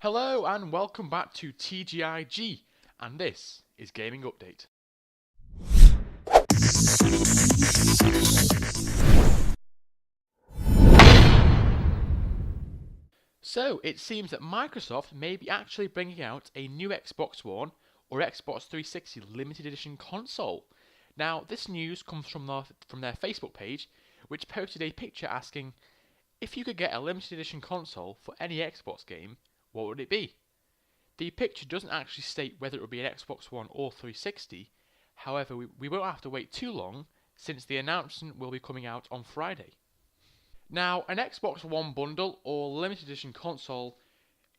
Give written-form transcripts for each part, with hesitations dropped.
Hello and welcome back to TGIG, and this is Gaming Update. So, it seems that Microsoft may be actually bringing out a new Xbox One or Xbox 360 limited edition console. Now, this news comes from their Facebook page, which posted a picture asking, if you could get a limited edition console for any Xbox game, what would it be? The picture doesn't actually state whether it would be an Xbox One or 360, however we won't have to wait too long since the announcement will be coming out on Friday. Now, an Xbox One bundle or limited edition console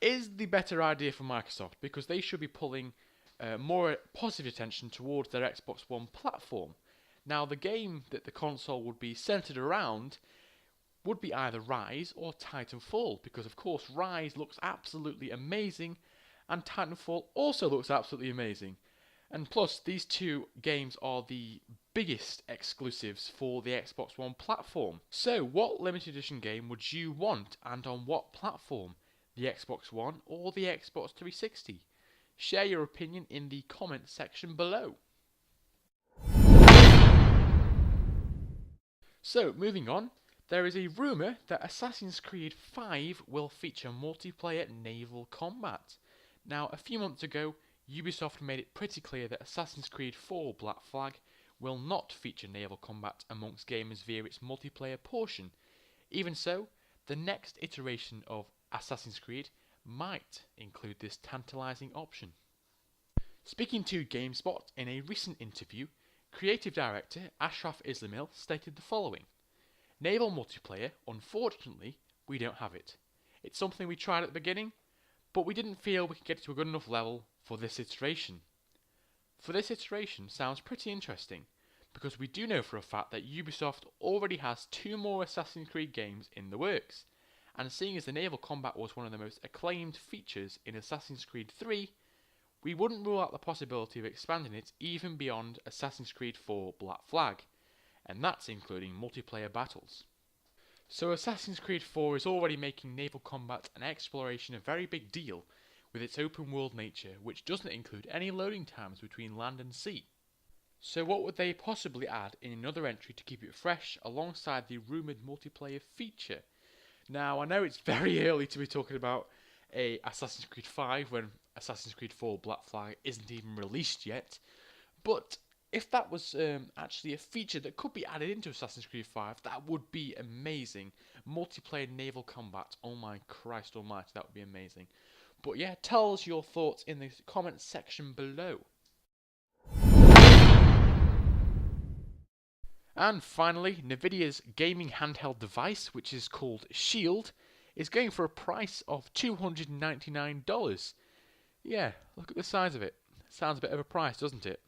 is the better idea for Microsoft because they should be pulling more positive attention towards their Xbox One platform. Now, the game that the console would be centered around would be either Rise or Titanfall because, of course, Rise looks absolutely amazing and Titanfall also looks absolutely amazing. And plus, these two games are the biggest exclusives for the Xbox One platform. So, what limited edition game would you want and on what platform? The Xbox One or the Xbox 360? Share your opinion in the comments section below. So, moving on, there is a rumour that Assassin's Creed 5 will feature multiplayer naval combat. Now, a few months ago, Ubisoft made it pretty clear that Assassin's Creed 4 Black Flag will not feature naval combat amongst gamers via its multiplayer portion. Even so, the next iteration of Assassin's Creed might include this tantalising option. Speaking to GameSpot in a recent interview, creative director Ashraf Islamil stated the following: "Naval multiplayer, unfortunately, we don't have it. It's something we tried at the beginning, but we didn't feel we could get it to a good enough level for this iteration." For this iteration sounds pretty interesting, because we do know for a fact that Ubisoft already has 2 more Assassin's Creed games in the works, and seeing as the naval combat was one of the most acclaimed features in Assassin's Creed 3, we wouldn't rule out the possibility of expanding it even beyond Assassin's Creed 4 Black Flag, and that's including multiplayer battles. So Assassin's Creed 4 is already making naval combat and exploration a very big deal with its open world nature, which doesn't include any loading times between land and sea. So what would they possibly add in another entry to keep it fresh alongside the rumoured multiplayer feature? Now, I know it's very early to be talking about a Assassin's Creed 5 when Assassin's Creed 4 Black Flag isn't even released yet, but if that was actually a feature that could be added into Assassin's Creed 5, that would be amazing. Multiplayer naval combat, oh my Christ almighty, that would be amazing. But yeah, tell us your thoughts in the comments section below. And finally, Nividia's gaming handheld device, which is called Shield, is going for a price of $299. Yeah, look at the size of it. Sounds a bit of a price, doesn't it?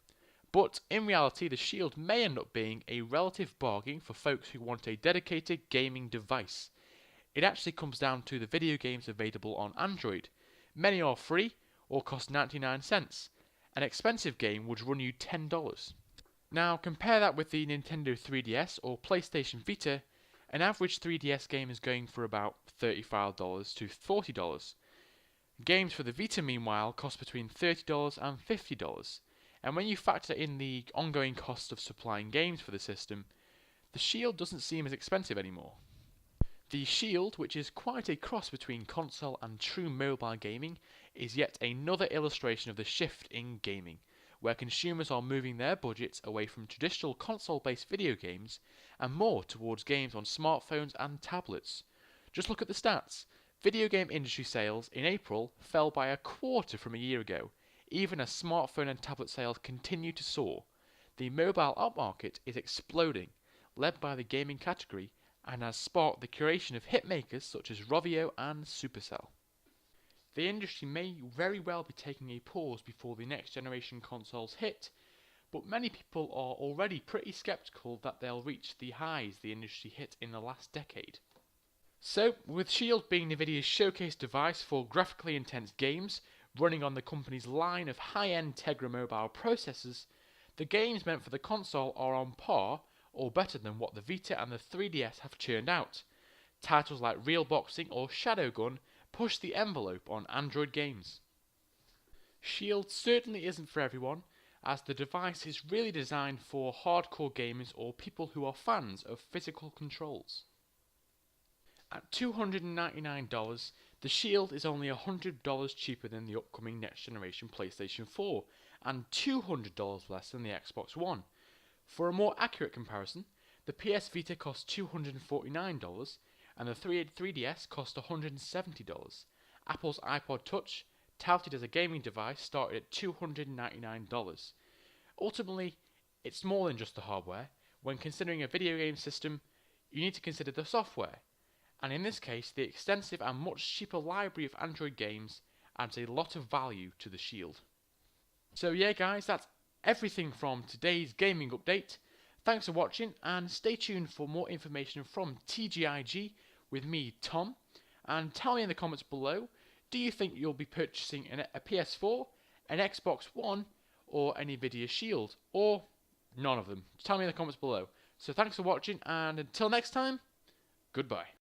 But in reality, the Shield may end up being a relative bargain for folks who want a dedicated gaming device. It actually comes down to the video games available on Android. Many are free or cost 99 cents. An expensive game would run you $10. Now compare that with the Nintendo 3DS or PlayStation Vita. An average 3DS game is going for about $35 to $40. Games for the Vita, meanwhile, cost between $30 and $50. And when you factor in the ongoing cost of supplying games for the system, the Shield doesn't seem as expensive anymore. The Shield, which is quite a cross between console and true mobile gaming, is yet another illustration of the shift in gaming, where consumers are moving their budgets away from traditional console-based video games and more towards games on smartphones and tablets. Just look at the stats. Video game industry sales in April fell by a quarter from a year ago, even as smartphone and tablet sales continue to soar. The mobile upmarket is exploding, led by the gaming category, and has sparked the creation of hitmakers such as Rovio and Supercell. The industry may very well be taking a pause before the next generation consoles hit, but many people are already pretty skeptical that they'll reach the highs the industry hit in the last decade. So, with Shield being Nividia's showcase device for graphically intense games, running on the company's line of high-end Tegra mobile processors, the games meant for the console are on par or better than what the Vita and the 3DS have churned out. Titles like Real Boxing or Shadowgun push the envelope on Android games. Shield certainly isn't for everyone, as the device is really designed for hardcore gamers or people who are fans of physical controls. At $299, the Shield is only $100 cheaper than the upcoming next generation PlayStation 4 and $200 less than the Xbox One. For a more accurate comparison, the PS Vita costs $249 and the 3DS cost $170. Apple's iPod Touch, touted as a gaming device, started at $299. Ultimately, it's more than just the hardware. When considering a video game system, you need to consider the software, and in this case, the extensive and much cheaper library of Android games adds a lot of value to the Shield. So yeah guys, that's everything from today's gaming update. Thanks for watching, and stay tuned for more information from TGIG with me, Tom, and tell me in the comments below, do you think you'll be purchasing a PS4, an Xbox One, or a Nividia Shield, or none of them? Tell me in the comments below. So thanks for watching, and until next time, goodbye.